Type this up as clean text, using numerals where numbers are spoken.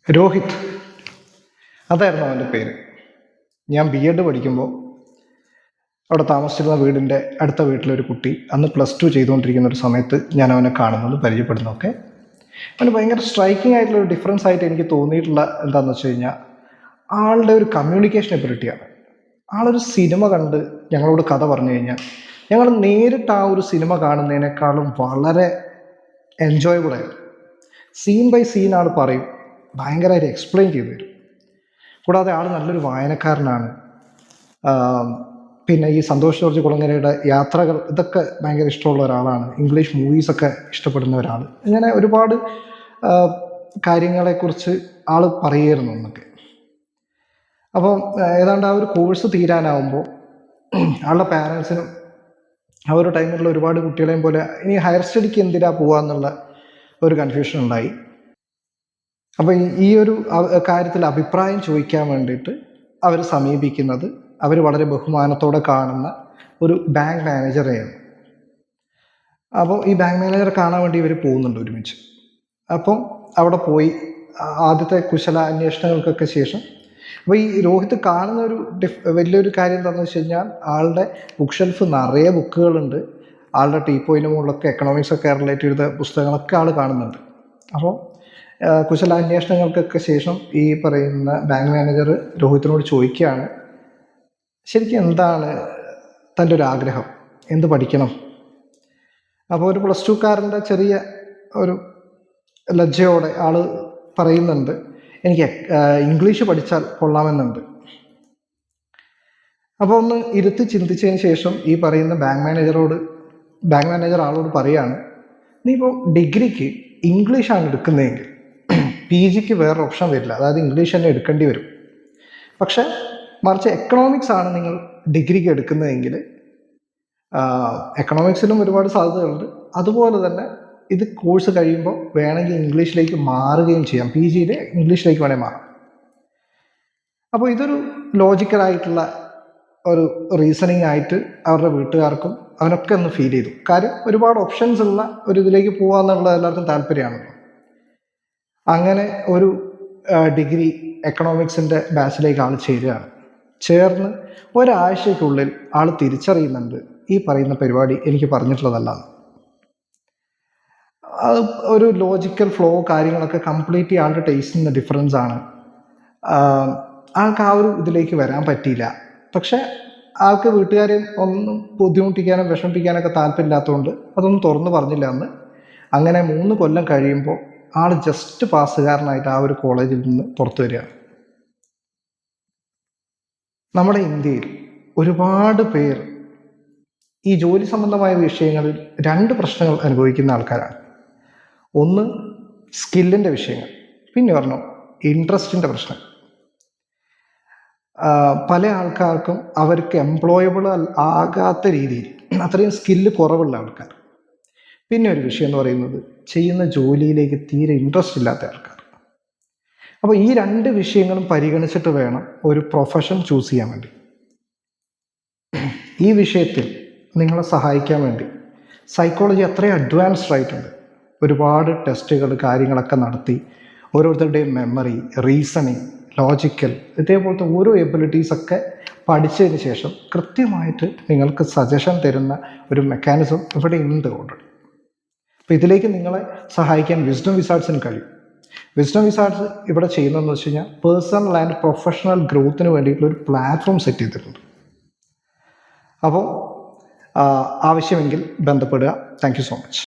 രോഹിത് അതായിരുന്നു അവൻ്റെ പേര്. ഞാൻ ബി.എഡ് പഠിക്കുമ്പോൾ അവിടെ താമസിച്ചിരുന്ന വീടിൻ്റെ അടുത്ത വീട്ടിലൊരു കുട്ടി അന്ന് +2 ചെയ്തുകൊണ്ടിരിക്കുന്ന ഒരു സമയത്ത് ഞാൻ അവനെ കാണുന്നത് പരിചയപ്പെടുന്നതൊക്കെ അവന് ഭയങ്കര സ്ട്രൈക്കിംഗ് ആയിട്ടുള്ള ഒരു ഡിഫറൻസ് ആയിട്ട് എനിക്ക് തോന്നിയിട്ടുള്ള എന്താണെന്ന് വെച്ച് കഴിഞ്ഞാൽ ആളുടെ ഒരു കമ്മ്യൂണിക്കേഷൻ എബിലിറ്റിയാണ്. ആളൊരു സിനിമ കണ്ട് ഞങ്ങളോട് കഥ പറഞ്ഞു കഴിഞ്ഞാൽ ഞങ്ങൾ നേരിട്ട് ആ ഒരു സിനിമ കാണുന്നതിനേക്കാളും വളരെ എൻജോയബിൾ ആയിരുന്നു. സീൻ ബൈ സീൻ ആൾ പറയും, ഭയങ്കരമായിട്ട് എക്സ്പ്ലെയിൻ ചെയ്തു തരും. കൂടാതെ ആൾ നല്ലൊരു വായനക്കാരനാണ്. പിന്നെ ഈ സന്തോഷ് ജോർജ് കുളങ്ങരയുടെ യാത്രകൾ ഇതൊക്കെ ഭയങ്കര ഇഷ്ടമുള്ള ഒരാളാണ്. ഇംഗ്ലീഷ് മൂവീസൊക്കെ ഇഷ്ടപ്പെടുന്ന ഒരാൾ. ഇങ്ങനെ ഒരുപാട് കാര്യങ്ങളെക്കുറിച്ച് ആൾ പറയുമായിരുന്നു എന്നൊക്കെ. അപ്പം ഏതാണ്ട് ആ ഒരു കോഴ്സ് തീരാനാവുമ്പോൾ ആളുടെ പാരൻസിനും ആ ഒരു ടൈമിലുള്ള ഒരുപാട് കുട്ടികളെയും പോലെ ഇനി ഹയർ സ്റ്റഡിക്ക് എന്തിനാ പോവാന്നുള്ള ഒരു കൺഫ്യൂഷൻ ഉണ്ടായി. അപ്പോൾ ഈ ഒരു കാര്യത്തിൽ അഭിപ്രായം ചോദിക്കാൻ വേണ്ടിയിട്ട് അവർ സമീപിക്കുന്നത് അവർ വളരെ ബഹുമാനത്തോടെ കാണുന്ന ഒരു ബാങ്ക് മാനേജറെയാണ്. അപ്പോൾ ഈ ബാങ്ക് മാനേജറെ കാണാൻ വേണ്ടി ഇവർ പോകുന്നുണ്ട് ഒരുമിച്ച്. അപ്പം അവിടെ പോയി ആദ്യത്തെ കുശല അന്വേഷണങ്ങൾക്കൊക്കെ ശേഷം അപ്പോൾ ഈ രോഹിത് കാണുന്ന ഒരു വലിയൊരു കാര്യം എന്താണെന്ന് വെച്ച് കഴിഞ്ഞാൽ ആളുടെ ബുക്ക് ഷെൽഫ് നിറയെ ബുക്കുകളുണ്ട്. ആളുടെ ടീപ്പോയിന് മുകളിലൊക്കെ എക്കണോമിക്സൊക്കെ റിലേറ്റ് ചെയ്ത പുസ്തകങ്ങളൊക്കെ ആൾ കാണുന്നുണ്ട്. അപ്പോൾ കുശലാന്വേഷണങ്ങൾക്കൊക്കെ ശേഷം ഈ പറയുന്ന ബാങ്ക് മാനേജർ രോഹിത്തിനോട് ചോദിക്കുകയാണ്, ശരിക്കും എന്താണ് തൻ്റെ ഒരു ആഗ്രഹം, എന്ത് പഠിക്കണം? അപ്പോൾ ഒരു +2കാരൻ്റെ ചെറിയ ഒരു ലജ്ജയോടെ ആൾ പറയുന്നുണ്ട്, എനിക്ക് ഇംഗ്ലീഷ് പഠിച്ചാൽ കൊള്ളാമെന്നുണ്ട്. അപ്പോൾ ഒന്ന് ഇരുത്തി ചിന്തിച്ചതിന് ശേഷം ഈ പറയുന്ന ബാങ്ക് മാനേജർ ആളോട് പറയാണ്, നീ ഇപ്പോൾ ഡിഗ്രിക്ക് ഇംഗ്ലീഷാണ് എടുക്കുന്നതെങ്കിൽ PGക്ക് വേറെ ഓപ്ഷൻ വരില്ല, അതായത് ഇംഗ്ലീഷ് തന്നെ എടുക്കേണ്ടി വരും. പക്ഷെ മറിച്ച് എക്കണോമിക്സ് ആണ് നിങ്ങൾ ഡിഗ്രിക്ക് എടുക്കുന്നതെങ്കിൽ എക്കണോമിക്സിലും ഒരുപാട് സാധ്യതകളുണ്ട്. അതുപോലെ തന്നെ ഇത് കോഴ്സ് കഴിയുമ്പോൾ വേണമെങ്കിൽ ഇംഗ്ലീഷിലേക്ക് മാറുകയും ചെയ്യാം, PGയിൽ ഇംഗ്ലീഷിലേക്ക് വേണേൽ മാറാം. അപ്പോൾ ഇതൊരു ലോജിക്കലായിട്ടുള്ള ഒരു റീസണിങ് ആയിട്ട് അവരുടെ വീട്ടുകാർക്കും അവനൊക്കെ ഒന്ന് ഫീൽ ചെയ്തു. കാര്യം ഒരുപാട് ഓപ്ഷൻസ് ഉള്ള ഒരു ഇതിലേക്ക് പോകാമെന്നുള്ള എല്ലാവർക്കും താല്പര്യമാണല്ലോ. അങ്ങനെ ഒരു ഡിഗ്രി എക്കണോമിക്സിൻ്റെ ബാച്ചിലേക്ക് ആൾ ചേരുകയാണ്. ചേർന്ന് ഒരാഴ്ചയ്ക്കുള്ളിൽ ആൾ തിരിച്ചറിയുന്നുണ്ട് ഈ പറയുന്ന പരിപാടി എനിക്ക് പറഞ്ഞിട്ടുള്ളതല്ല. അത് ഒരു ലോജിക്കൽ ഫ്ലോ കാര്യങ്ങളൊക്കെ കംപ്ലീറ്റ്ലി ആളുടെ ടേസ്റ്റിന് ഡിഫറൻസ് ആണ്. ആൾക്ക് ആ ഒരു ഇതിലേക്ക് വരാൻ പറ്റിയില്ല. പക്ഷെ ആൾക്ക് വീട്ടുകാരെ ഒന്നും ബുദ്ധിമുട്ടിക്കാനോ വിഷമിപ്പിക്കാനൊക്കെ താല്പര്യമില്ലാത്തതുകൊണ്ട് അതൊന്നും തുറന്നു പറഞ്ഞില്ല അന്ന്. അങ്ങനെ 3 കൊല്ലം കഴിയുമ്പോൾ ആൾ ജസ്റ്റ് പാസ്സുകാരനായിട്ട് ആ ഒരു കോളേജിൽ നിന്ന് പുറത്തു വരികയാണ്. നമ്മുടെ ഇന്ത്യയിൽ ഒരുപാട് പേർ ഈ ജോലി സംബന്ധമായ വിഷയങ്ങളിൽ 2 പ്രശ്നങ്ങൾ അനുഭവിക്കുന്ന ആൾക്കാരാണ്. ഒന്ന് സ്കില്ലിൻ്റെ വിഷയങ്ങൾ, പിന്നെ പറഞ്ഞു ഇൻട്രസ്റ്റിൻ്റെ പ്രശ്നം. പല ആൾക്കാർക്കും അവർക്ക് എംപ്ലോയബിൾ ആകാത്ത രീതിയിൽ അത്രയും സ്കില്ല് കുറവുള്ള ആൾക്കാർ. പിന്നെ ഒരു വിഷയം എന്ന് പറയുന്നത് ചെയ്യുന്ന ജോലിയിലേക്ക് തീരെ ഇൻട്രസ്റ്റ് ഇല്ലാത്ത ആൾക്കാർ. അപ്പോൾ ഈ 2 വിഷയങ്ങളും പരിഗണിച്ചിട്ട് വേണം ഒരു പ്രൊഫഷൻ ചൂസ് ചെയ്യാൻ വേണ്ടി. ഈ വിഷയത്തിൽ നിങ്ങളെ സഹായിക്കാൻ വേണ്ടി സൈക്കോളജി അത്രയും അഡ്വാൻസ്ഡ് ആയിട്ടുണ്ട്. ഒരുപാട് ടെസ്റ്റുകൾ കാര്യങ്ങളൊക്കെ നടത്തി ഓരോരുത്തരുടെയും മെമ്മറി, റീസണിങ്, ലോജിക്കൽ ഇതേപോലത്തെ ഓരോ എബിലിറ്റീസൊക്കെ പഠിച്ചതിന് ശേഷം കൃത്യമായിട്ട് നിങ്ങൾക്ക് സജഷൻ തരുന്ന ഒരു മെക്കാനിസം ഇവിടെ ഉണ്ട് ഓൾറെഡി. അപ്പോൾ ഇതിലേക്ക് നിങ്ങളെ സഹായിക്കാൻ വിസ്ഡം വിസാർഡ്സിന് കഴിയും. വിസ്ഡം വിസാർഡ്സ് ഇവിടെ ചെയ്യുന്നതെന്ന് വെച്ച് കഴിഞ്ഞാൽ പേഴ്സണൽ ആൻഡ് പ്രൊഫഷണൽ ഗ്രോത്തിന് വേണ്ടിയിട്ടുള്ള ഒരു പ്ലാറ്റ്ഫോം സെറ്റ് ചെയ്തിട്ടുണ്ട്. അപ്പോൾ ആവശ്യമെങ്കിൽ ബന്ധപ്പെടുക. Thank you so much.